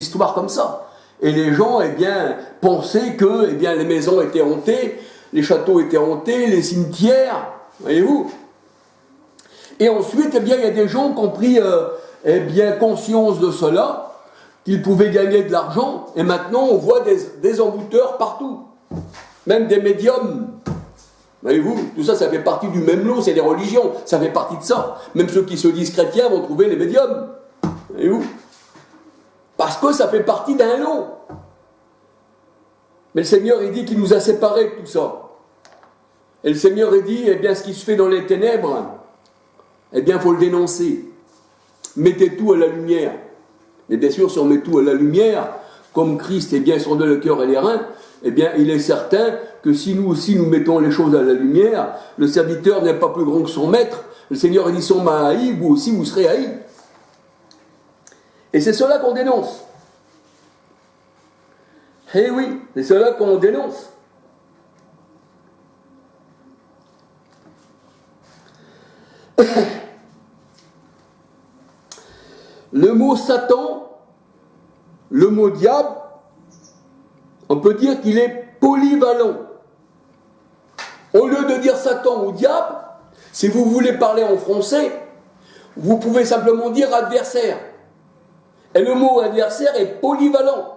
histoires comme ça. Et les gens, eh bien, pensaient que, eh bien, les maisons étaient hantées, les châteaux étaient hantés, les cimetières, voyez-vous. Et ensuite, eh bien, il y a des gens qui ont pris, eh bien, conscience de cela, qu'ils pouvaient gagner de l'argent, et maintenant, on voit des envoûteurs partout. Même des médiums. Voyez-vous, tout ça, ça fait partie du même lot, c'est les religions, ça fait partie de ça. Même ceux qui se disent chrétiens vont trouver les médiums. Voyez-vous? Parce que ça fait partie d'un lot. Mais le Seigneur, il dit qu'il nous a séparés de tout ça. Et le Seigneur, il dit, eh bien, ce qui se fait dans les ténèbres, eh bien, il faut le dénoncer. Mettez tout à la lumière. Et bien sûr, si on met tout à la lumière, comme Christ, eh bien, sondait le cœur et les reins, eh bien, il est certain que si nous aussi nous mettons les choses à la lumière, le serviteur n'est pas plus grand que son maître. Le Seigneur, il dit, si on m'a haï, vous aussi, vous serez haïs. Et c'est cela qu'on dénonce. Eh oui, c'est cela qu'on dénonce. Le mot Satan, le mot diable, on peut dire qu'il est polyvalent. Au lieu de dire Satan ou diable, si vous voulez parler en français, vous pouvez simplement dire adversaire. Et le mot adversaire est polyvalent.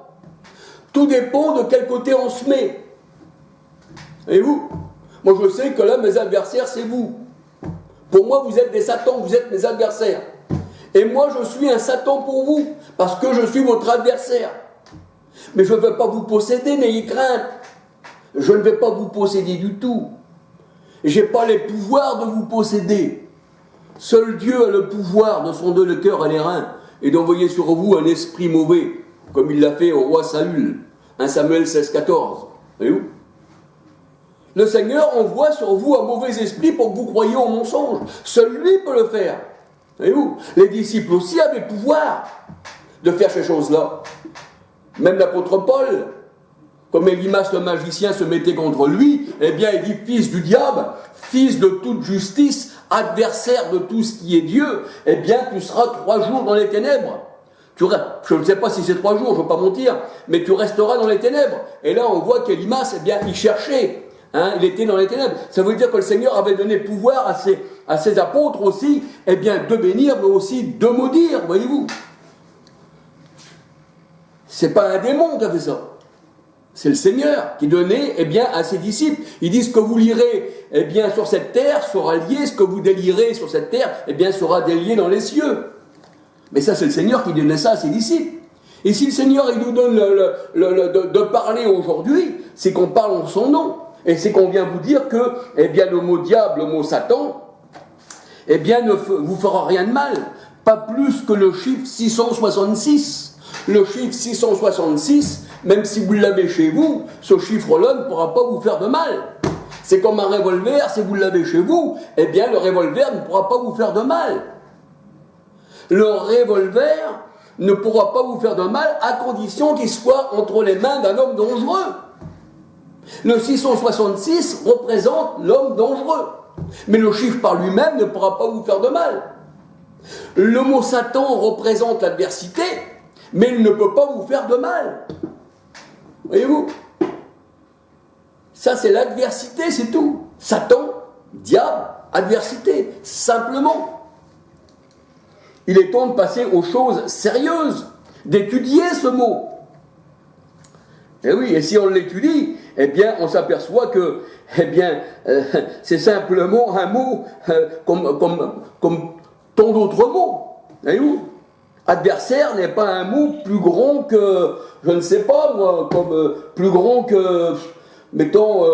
Tout dépend de quel côté on se met. Voyez-vous? Moi je sais que là, mes adversaires, c'est vous. Pour moi, vous êtes des Satans, vous êtes mes adversaires. Et moi, je suis un Satan pour vous, parce que je suis votre adversaire. Mais je ne vais pas vous posséder, n'ayez crainte. Je ne vais pas vous posséder du tout. Je n'ai pas les pouvoirs de vous posséder. Seul Dieu a le pouvoir de sonder le cœur et les reins et d'envoyer sur vous un esprit mauvais, comme il l'a fait au roi Saül. 1 Samuel 16-14. Voyez-vous? Le Seigneur envoie sur vous un mauvais esprit pour que vous croyiez au mensonge. Seul lui peut le faire. Voyez-vous? Les disciples aussi avaient le pouvoir de faire ces choses-là. Même l'apôtre Paul, comme Élimas le magicien se mettait contre lui, eh bien il dit fils du diable, fils de toute justice, adversaire de tout ce qui est Dieu, eh bien tu seras 3 jours dans les ténèbres. Je ne sais pas si c'est 3 jours, je ne veux pas mentir, mais tu resteras dans les ténèbres. Et là on voit qu'Élimas, eh bien il cherchait, il était dans les ténèbres. Ça veut dire que le Seigneur avait donné pouvoir à ses apôtres aussi, eh bien de bénir, mais aussi de maudire, voyez-vous. C'est pas un démon qui a fait ça. C'est le Seigneur qui donnait, eh bien, à ses disciples. Il dit, ce que vous lirez, eh bien, sur cette terre sera lié, ce que vous délirez sur cette terre, eh bien, sera délié dans les cieux. Mais ça, c'est le Seigneur qui donnait ça à ses disciples. Et si le Seigneur, il nous donne de parler aujourd'hui, c'est qu'on parle en son nom. Et c'est qu'on vient vous dire que, eh bien, le mot diable, le mot Satan, eh bien, ne vous fera rien de mal. Pas plus que le chiffre 666. Le chiffre 666, même si vous l'avez chez vous, ce chiffre-là ne pourra pas vous faire de mal. C'est comme un revolver, si vous l'avez chez vous, eh bien le revolver ne pourra pas vous faire de mal. Le revolver ne pourra pas vous faire de mal à condition qu'il soit entre les mains d'un homme dangereux. Le 666 représente l'homme dangereux. Mais le chiffre par lui-même ne pourra pas vous faire de mal. Le mot Satan représente l'adversité, mais il ne peut pas vous faire de mal. Voyez-vous? Ça, c'est l'adversité, c'est tout. Satan, diable, adversité, simplement. Il est temps de passer aux choses sérieuses, d'étudier ce mot. Et oui, et si on l'étudie, eh bien, on s'aperçoit que, eh bien, c'est simplement un mot comme tant d'autres mots. Voyez-vous? Adversaire n'est pas un mot plus grand que, je ne sais pas moi, comme plus grand que, mettons,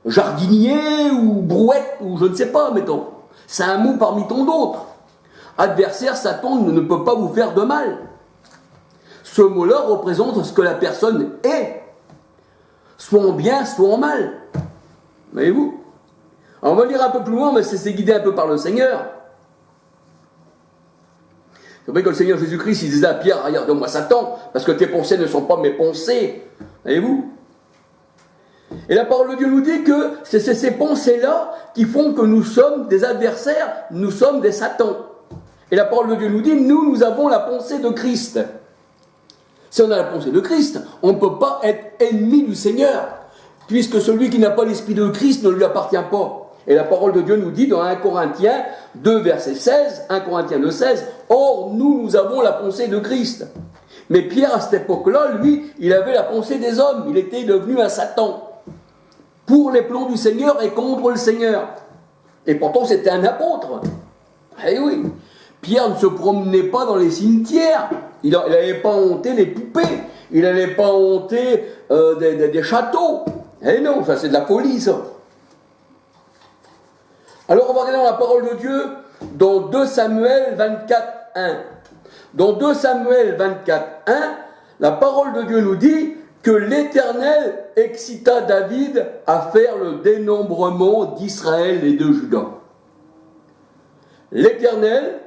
jardinier ou brouette, ou je ne sais pas, mettons. C'est un mot parmi tant d'autres. Adversaire, Satan ne peut pas vous faire de mal. Ce mot-là représente ce que la personne est, soit en bien, soit en mal. Voyez-vous? Alors on va lire un peu plus loin, mais c'est guidé un peu par le Seigneur. C'est vrai que le Seigneur Jésus-Christ, il disait à Pierre, regarde-moi Satan, parce que tes pensées ne sont pas mes pensées. Voyez-vous? Et la parole de Dieu nous dit que c'est ces pensées-là qui font que nous sommes des adversaires, nous sommes des Satans. Et la parole de Dieu nous dit, nous avons la pensée de Christ. Si on a la pensée de Christ, on ne peut pas être ennemi du Seigneur, puisque celui qui n'a pas l'esprit de Christ ne lui appartient pas. Et la parole de Dieu nous dit dans 1 Corinthiens 2, verset 16, 1 Corinthiens 2, 16, « Or, nous avons la pensée de Christ. » Mais Pierre, à cette époque-là, lui, il avait la pensée des hommes. Il était devenu un Satan. Pour les plans du Seigneur et contre le Seigneur. Et pourtant, c'était un apôtre. Eh oui. Pierre ne se promenait pas dans les cimetières. Il n'allait pas honter les poupées. Il n'allait pas honter des châteaux. Eh non, ça c'est de la folie, ça. Alors, on va regarder dans la parole de Dieu, dans 2 Samuel 24, 1. Dans 2 Samuel 24, 1, la parole de Dieu nous dit que l'Éternel excita David à faire le dénombrement d'Israël et de Juda. L'Éternel,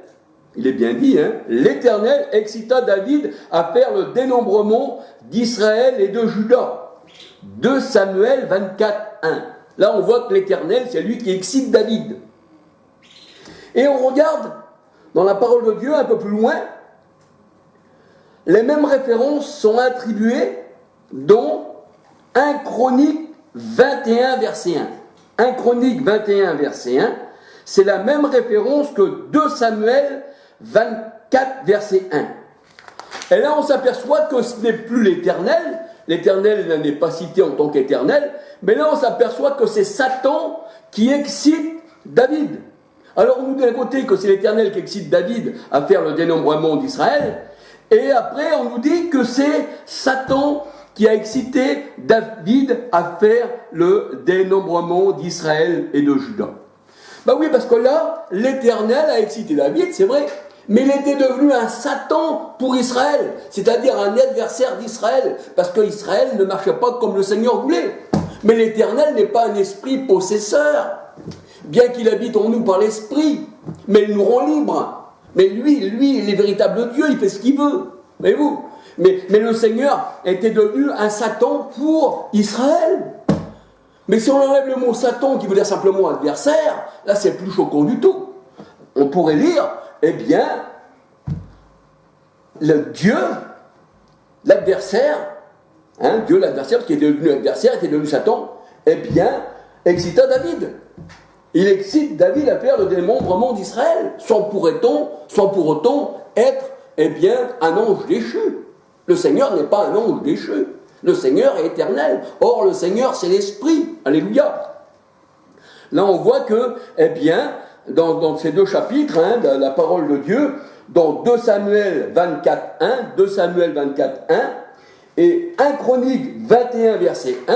il est bien dit, l'Éternel excita David à faire le dénombrement d'Israël et de Juda. 2 Samuel 24, 1. Là, on voit que l'Éternel, c'est lui qui excite David. Et on regarde dans la parole de Dieu un peu plus loin, les mêmes références sont attribuées dans 1 Chronique 21, verset 1. 1 Chronique 21, verset 1, c'est la même référence que 2 Samuel 24, verset 1. Et là, on s'aperçoit que ce n'est plus l'Éternel. L'Éternel n'est pas cité en tant qu'Éternel, mais là, on s'aperçoit que c'est Satan qui excite David. Alors, on nous dit d'un côté que c'est l'Éternel qui excite David à faire le dénombrement d'Israël, et après, on nous dit que c'est Satan qui a excité David à faire le dénombrement d'Israël et de Juda. Ben oui, parce que là, l'Éternel a excité David, c'est vrai, mais il était devenu un Satan pour Israël, c'est-à-dire un adversaire d'Israël, parce qu'Israël ne marchait pas comme le Seigneur voulait. Mais l'Éternel n'est pas un esprit possesseur, bien qu'il habite en nous par l'esprit, mais il nous rend libres. Mais lui, il est véritable Dieu, il fait ce qu'il veut. Voyez-vous ? Mais le Seigneur était devenu un Satan pour Israël. Mais si on enlève le mot Satan, qui veut dire simplement adversaire, là c'est plus choquant du tout. On pourrait lire, eh bien, le Dieu, l'adversaire, Dieu l'adversaire, qui est devenu adversaire, était devenu Satan, eh bien, excita David. Il excite David à faire le démembrement d'Israël, sans pour autant être, eh bien, un ange déchu. Le Seigneur n'est pas un ange déchu. Le Seigneur est éternel. Or, le Seigneur, c'est l'Esprit. Alléluia. Là, on voit que, eh bien, dans ces deux chapitres, de la parole de Dieu, dans 2 Samuel 24, 1, 2 Samuel 24, 1, et 1 Chronique 21, verset 1,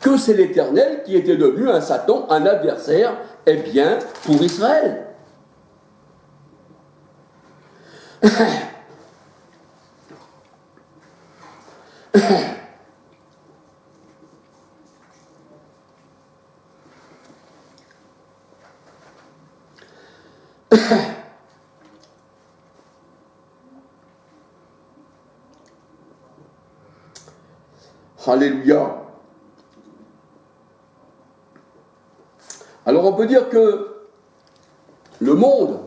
que c'est l'Éternel qui était devenu un Satan, un adversaire, eh bien, pour Israël. Alléluia. Alors on peut dire que le monde,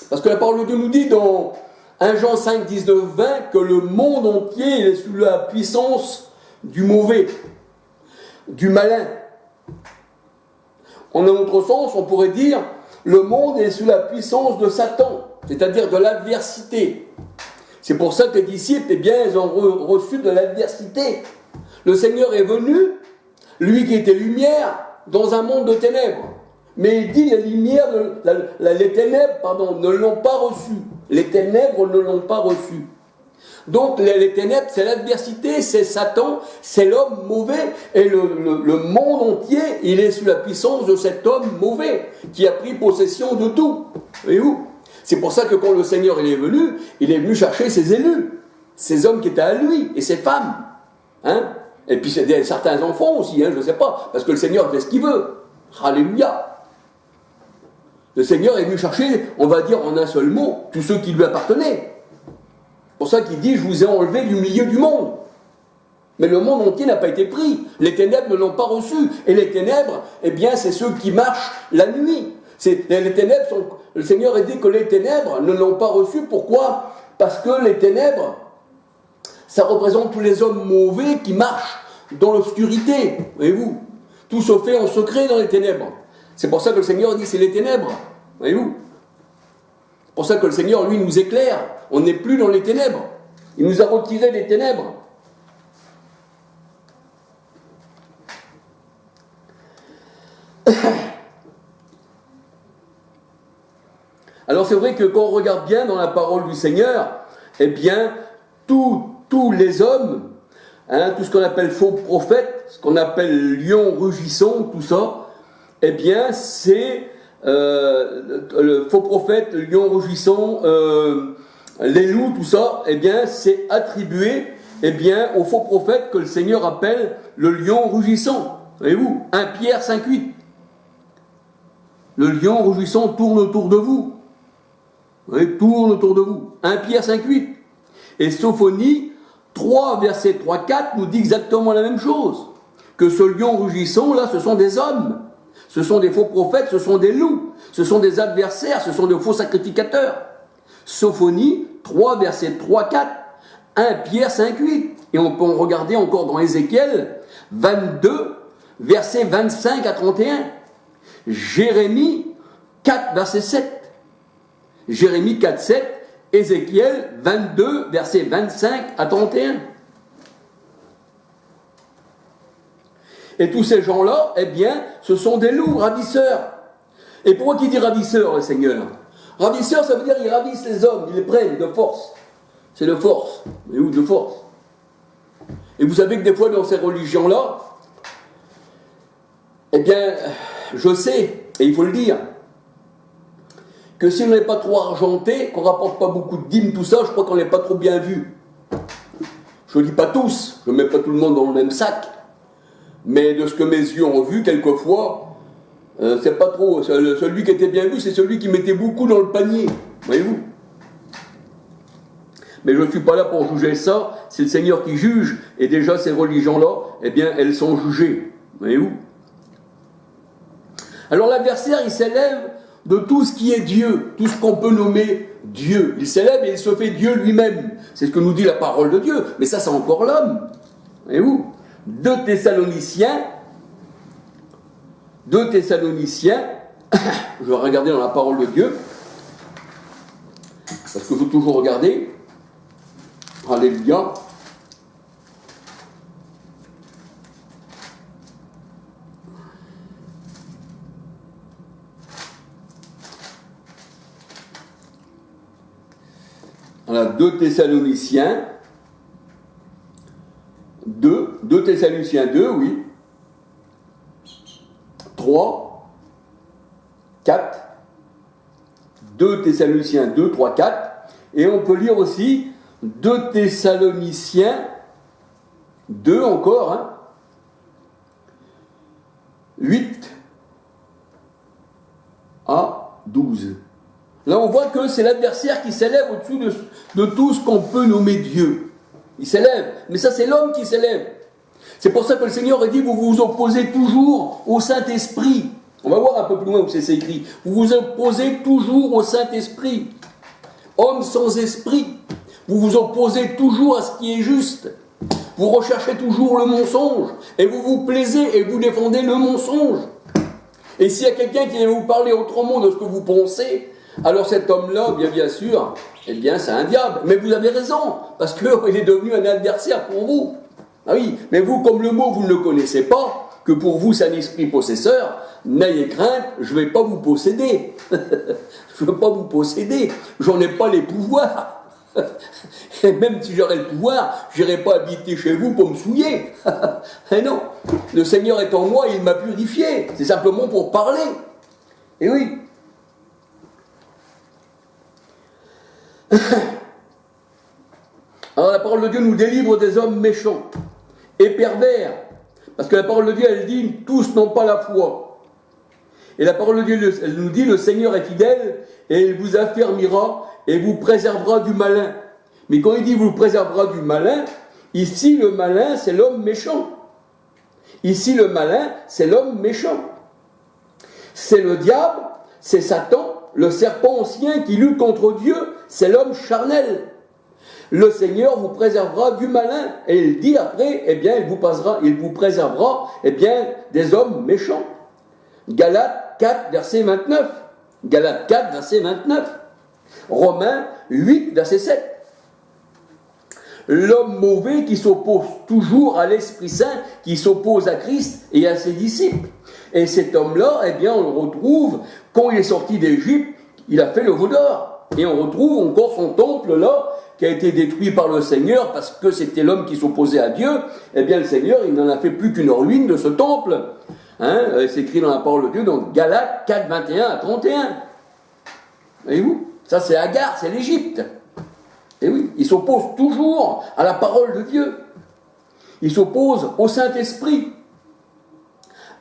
parce que la parole de Dieu nous dit dans 1 Jean 5, 19, 20 que le monde entier est sous la puissance du mauvais, du malin. En un autre sens, on pourrait dire le monde est sous la puissance de Satan, c'est-à-dire de l'adversité. C'est pour ça que les disciples, eh bien, ils ont reçu de l'adversité. Le Seigneur est venu, lui qui était lumière, dans un monde de ténèbres. Mais il dit les ténèbres, ne l'ont pas reçu. Les ténèbres ne l'ont pas reçu. Donc les ténèbres, c'est l'adversité, c'est Satan, c'est l'homme mauvais. Et le monde entier, il est sous la puissance de cet homme mauvais, qui a pris possession de tout. Voyez-vous ? C'est pour ça que quand le Seigneur il est venu chercher ses élus, ses hommes qui étaient à lui, et ses femmes. Et puis c'est certains enfants aussi, je ne sais pas, parce que le Seigneur fait ce qu'il veut. Alléluia. Le Seigneur est venu chercher, on va dire en un seul mot, tous ceux qui lui appartenaient. C'est pour ça qu'il dit, je vous ai enlevé du milieu du monde. Mais le monde entier n'a pas été pris. Les ténèbres ne l'ont pas reçu. Et les ténèbres, eh bien, c'est ceux qui marchent la nuit. Les ténèbres sont... Le Seigneur a dit que les ténèbres ne l'ont pas reçu. Pourquoi ? Parce que les ténèbres, ça représente tous les hommes mauvais qui marchent dans l'obscurité, voyez-vous. Tout se fait en secret dans les ténèbres. C'est pour ça que le Seigneur dit c'est les ténèbres, voyez-vous. C'est pour ça que le Seigneur, lui, nous éclaire. On n'est plus dans les ténèbres. Il nous a retirés des ténèbres. Alors c'est vrai que quand on regarde bien dans la parole du Seigneur, eh bien, tous les hommes, tout ce qu'on appelle faux prophètes, ce qu'on appelle lion rugissant, tout ça, eh bien, c'est le faux prophète, le lion rugissant, les loups, tout ça, eh bien, c'est attribué, eh bien, au faux prophète que le Seigneur appelle le lion rugissant. Voyez-vous, 1 Pierre 5,8. Le lion rugissant tourne autour de vous. Oui, tourne autour de vous. 1 Pierre 5,8. Et Sophonie 3, verset 3-4 nous dit exactement la même chose. Que ce lion rugissant, là, ce sont des hommes. Ce sont des faux prophètes, ce sont des loups. Ce sont des adversaires, ce sont de faux sacrificateurs. Sophonie 3, verset 3-4. 1 Pierre 5,8. Et on peut en regarder encore dans Ézéchiel 22, verset 25 à 31. Jérémie 4, verset 7. Jérémie 4, 7, Ézéchiel 22, versets 25 à 31. Et tous ces gens-là, eh bien, ce sont des loups, ravisseurs. Et pourquoi qui dit ravisseurs, le Seigneur? Ravisseurs, ça veut dire qu'ils ravissent les hommes, ils les prennent de force. C'est de force, mais où de force? Et vous savez que des fois, dans ces religions-là, eh bien, je sais, et il faut le dire, que si on n'est pas trop argenté, qu'on ne rapporte pas beaucoup de dîmes, tout ça, je crois qu'on n'est pas trop bien vu. Je ne dis pas tous, je ne mets pas tout le monde dans le même sac, mais de ce que mes yeux ont vu, quelquefois, c'est pas trop. Celui qui était bien vu, c'est celui qui mettait beaucoup dans le panier, voyez-vous. Mais je ne suis pas là pour juger ça, c'est le Seigneur qui juge, et déjà ces religions-là, eh bien, elles sont jugées, voyez-vous. Alors l'adversaire, il s'élève de tout ce qui est Dieu, tout ce qu'on peut nommer Dieu. Il s'élève et il se fait Dieu lui-même. C'est ce que nous dit la parole de Dieu. Mais ça, c'est encore l'homme. Voyez-vous ? 2 Thessaloniciens, je vais regarder dans la parole de Dieu, parce qu'il faut toujours regarder. Alléluia. Voilà, 2 Thessaloniciens 2, oui. 3, 4, 2 Thessaloniciens 2, 3, 4. Et on peut lire aussi 2 Thessaloniciens 2 encore, 8 à 12. Là, on voit que c'est l'adversaire qui s'élève au-dessus de tout ce qu'on peut nommer Dieu. Il s'élève. Mais ça, c'est l'homme qui s'élève. C'est pour ça que le Seigneur a dit, vous vous opposez toujours au Saint-Esprit. On va voir un peu plus loin où c'est écrit. Vous vous opposez toujours au Saint-Esprit. Homme sans esprit. Vous vous opposez toujours à ce qui est juste. Vous recherchez toujours le mensonge. Et vous vous plaisez et vous défendez le mensonge. Et s'il y a quelqu'un qui vient vous parler autrement de ce que vous pensez, alors cet homme-là, bien sûr, eh bien c'est un diable. Mais vous avez raison, parce qu'il est devenu un adversaire pour vous. Ah oui, mais vous, comme le mot, vous ne le connaissez pas, que pour vous c'est un esprit possesseur, n'ayez crainte, je ne vais pas vous posséder. Je ne veux pas vous posséder, j'en ai pas les pouvoirs. Et même si j'aurais le pouvoir, je n'irai pas habiter chez vous pour me souiller. Et non, le Seigneur est en moi, il m'a purifié. C'est simplement pour parler. Et oui. Alors la parole de Dieu nous délivre des hommes méchants et pervers. Parce que la parole de Dieu, elle dit, tous n'ont pas la foi. Et la parole de Dieu, elle nous dit, le Seigneur est fidèle et il vous affermira et vous préservera du malin. Mais quand il dit vous préservera du malin, ici le malin c'est l'homme méchant. Ici le malin c'est l'homme méchant. C'est le diable, c'est Satan, le serpent ancien qui lutte contre Dieu, c'est l'homme charnel. le Seigneur vous préservera du malin. Et il dit après, eh bien, il vous préservera, eh bien, des hommes méchants. Galates 4, verset 29. Galates 4, verset 29. Romains 8, verset 7. L'homme mauvais qui s'oppose toujours à l'Esprit Saint, qui s'oppose à Christ et à ses disciples. Et cet homme-là, eh bien, on le retrouve, quand il est sorti d'Égypte, il a fait le veau d'or. Et on retrouve encore son temple là, qui a été détruit par le Seigneur, parce que c'était l'homme qui s'opposait à Dieu. Eh bien, le Seigneur, il n'en a fait plus qu'une ruine de ce temple. C'est écrit dans la parole de Dieu, dans Galates 4, 21 à 31. Voyez-vous? Ça, c'est Agar, c'est l'Égypte. Et oui, il s'oppose toujours à la parole de Dieu. Il s'oppose au Saint-Esprit.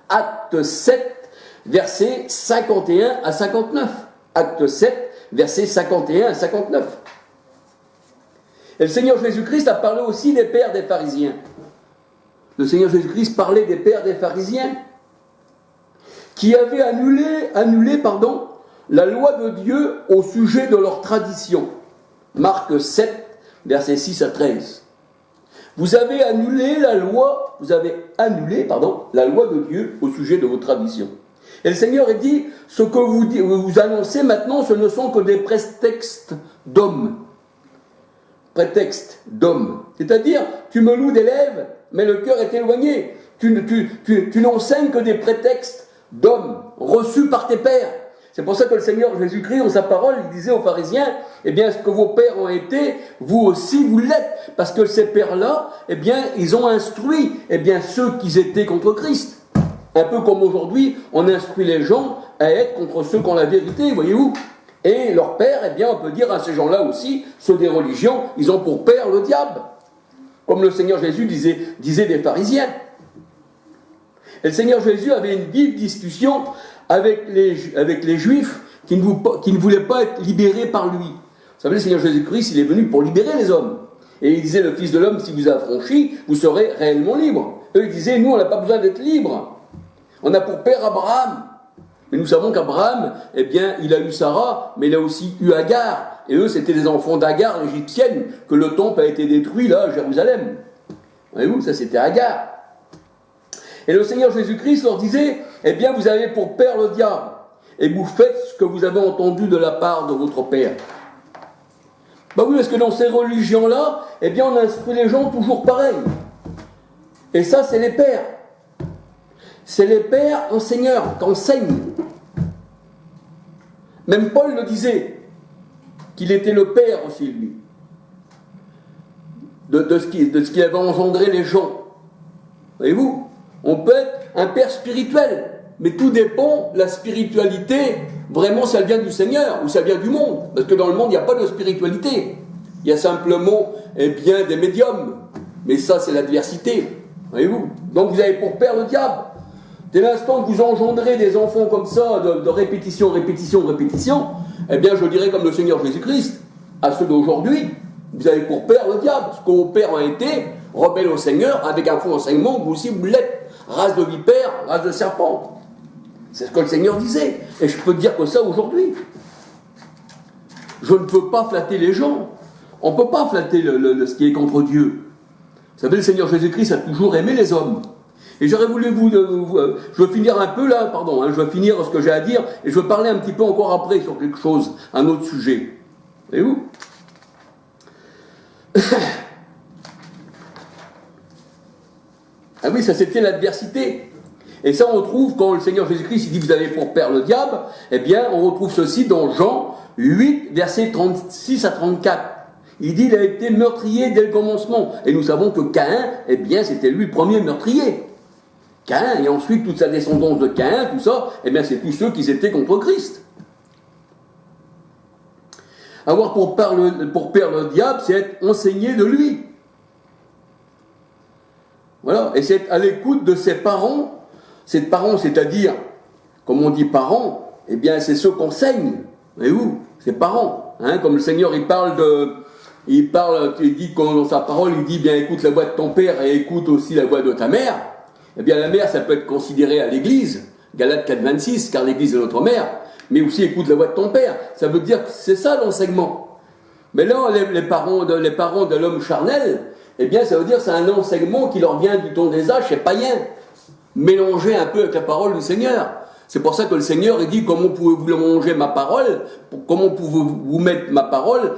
Acte 7, versets 51 à 59. Acte 7, versets 51 à 59. Et le Seigneur Jésus-Christ a parlé aussi des pères des pharisiens. Le Seigneur Jésus-Christ parlait des pères des pharisiens qui avaient annulé la loi de Dieu au sujet de leur tradition. Marc 7, versets 6 à 13. Vous avez annulé la loi de Dieu au sujet de vos traditions. Et le Seigneur a dit, ce que vous annoncez maintenant, ce ne sont que des prétextes d'hommes. Prétextes d'hommes. C'est-à-dire, tu me loues des lèvres, mais le cœur est éloigné. Tu n'enseignes que des prétextes d'hommes, reçus par tes pères. C'est pour ça que le Seigneur Jésus-Christ, dans sa parole, il disait aux pharisiens, eh bien, ce que vos pères ont été, vous aussi, vous l'êtes. Parce que ces pères-là, eh bien, ils ont instruit, eh bien, ceux qui étaient contre Christ. Un peu comme aujourd'hui, on instruit les gens à être contre ceux qui ont la vérité, voyez-vous. Et leurs pères, eh bien, on peut dire à ces gens-là aussi, ceux des religions, ils ont pour père le diable. Comme le Seigneur Jésus disait des pharisiens. Et le Seigneur Jésus avait une vive discussion avec les Juifs qui ne voulaient pas être libérés par lui. Vous savez, le Seigneur Jésus-Christ, il est venu pour libérer les hommes. Et il disait, le Fils de l'homme, si vous affranchit, vous serez réellement libre. Eux, ils disaient, nous, on n'a pas besoin d'être libres. On a pour père Abraham. Mais nous savons qu'Abraham, eh bien, il a eu Sarah, mais il a aussi eu Agar. Et eux, c'était les enfants d'Agar, l'égyptienne, que le temple a été détruit, là, à Jérusalem. Voyez-vous, ça c'était Agar. Et le Seigneur Jésus-Christ leur disait, eh bien, vous avez pour père le diable, et vous faites ce que vous avez entendu de la part de votre père. Ben oui, parce que dans ces religions-là, eh bien, on instruit les gens toujours pareil. Et ça, c'est les pères. C'est les pères enseigneurs, qui enseignent. Même Paul le disait, qu'il était le père aussi, lui, de ce qui avait engendré les gens. Voyez-vous, on peut être un père spirituel, mais tout dépend, la spiritualité, vraiment, ça vient du Seigneur, ou ça vient du monde. Parce que dans le monde, il n'y a pas de spiritualité. Il y a simplement, eh bien, des médiums. Mais ça, c'est l'adversité. Voyez-vous. Donc, vous avez pour père le diable. Dès l'instant que vous engendrez des enfants comme ça, de répétition, eh bien, je dirais comme le Seigneur Jésus-Christ, à ceux d'aujourd'hui, vous avez pour père le diable. Ce que vos pères ont été, rebelles au Seigneur, avec un faux enseignement, vous aussi vous l'êtes. Race de vipère, race de serpent. C'est ce que le Seigneur disait. Et je peux dire que ça aujourd'hui. Je ne peux pas flatter les gens. On ne peut pas flatter ce qui est contre Dieu. Vous savez, le Seigneur Jésus-Christ a toujours aimé les hommes. Et j'aurais voulu je veux finir un peu là, je veux finir ce que j'ai à dire, et je veux parler un petit peu encore après sur quelque chose, un autre sujet. Voyez-vous ? Ah oui, ça c'était l'adversité. Et ça on retrouve quand le Seigneur Jésus-Christ il dit vous avez pour père le diable, eh bien on retrouve ceci dans Jean 8, versets 36 à 34. Il dit il a été meurtrier dès le commencement. Et nous savons que Caïn, eh bien c'était lui le premier meurtrier. Caïn, et ensuite toute sa descendance de Caïn, tout ça, eh bien c'est tous ceux qui étaient contre Christ. Avoir pour père le diable, c'est être enseigné de lui. Voilà, et c'est à l'écoute de ses parents. Ses parents, c'est-à-dire, comme on dit parents, eh bien c'est ceux qu'on enseigne. Voyez-vous, ses parents. Comme le Seigneur, il dit dans sa parole, il dit, bien écoute la voix de ton père et écoute aussi la voix de ta mère. Eh bien la mère, ça peut être considéré à l'église, Galates 4, 26, car l'église est notre mère, mais aussi écoute la voix de ton père. Ça veut dire que c'est ça l'enseignement. Mais là, les parents de l'homme charnel, eh bien, ça veut dire que c'est un enseignement qui leur vient du temps des âges, c'est païen, mélangé un peu avec la parole du Seigneur. C'est pour ça que le Seigneur, il dit, comment pouvez-vous manger ma parole? Comment pouvez-vous mettre ma parole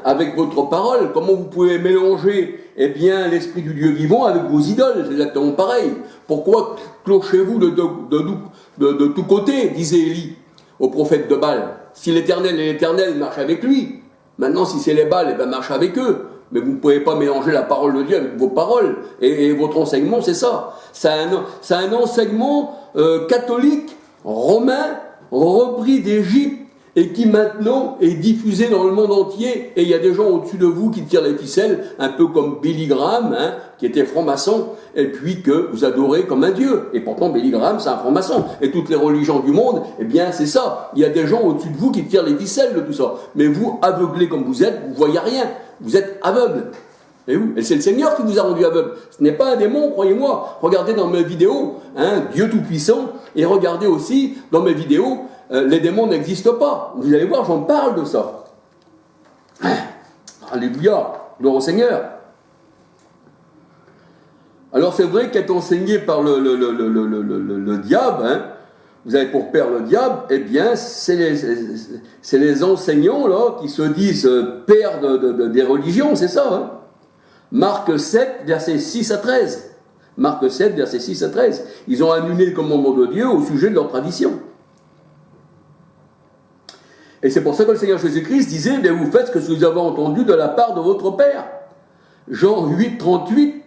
avec votre parole? Comment vous pouvez mélanger l'esprit du Dieu vivant avec vos idoles? C'est exactement pareil. Pourquoi clochez-vous de tous côtés, disait Élie au prophète de Baal? Si l'Éternel et l'Éternel marchent avec lui, maintenant si c'est les Baals, marche avec eux. Mais vous ne pouvez pas mélanger la parole de Dieu avec vos paroles. Et votre enseignement, c'est ça. C'est un enseignement catholique, romain, repris d'Égypte, et qui maintenant est diffusé dans le monde entier. Et il y a des gens au-dessus de vous qui tirent les ficelles, un peu comme Billy Graham, qui était franc-maçon, et puis que vous adorez comme un dieu. Et pourtant, Billy Graham, c'est un franc-maçon. Et toutes les religions du monde, c'est ça. Il y a des gens au-dessus de vous qui tirent les ficelles de tout ça. Mais vous, aveuglés comme vous êtes, vous ne voyez rien. Vous êtes aveugle. Et c'est le Seigneur qui vous a rendu aveugle. Ce n'est pas un démon, croyez-moi. Regardez dans mes vidéos, Dieu Tout-Puissant, et regardez aussi dans mes vidéos, les démons n'existent pas. Vous allez voir, j'en parle de ça. Alléluia, gloire au Seigneur. Alors c'est vrai qu'être enseigné par le diable, vous avez pour père le diable, c'est les enseignants là qui se disent pères des religions, c'est ça. Marc 7, versets 6 à 13. Marc 7, versets 6 à 13. Ils ont annulé le commandement de Dieu au sujet de leur tradition. Et c'est pour ça que le Seigneur Jésus-Christ disait, vous faites ce que vous avez entendu de la part de votre Père. Jean 8, 38,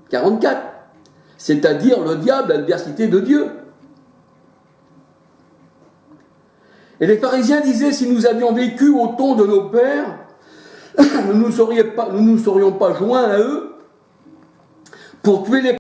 44. C'est-à-dire le diable, l'adversité de Dieu. Et les pharisiens disaient, si nous avions vécu au temps de nos pères, nous ne nous serions pas joints à eux pour tuer les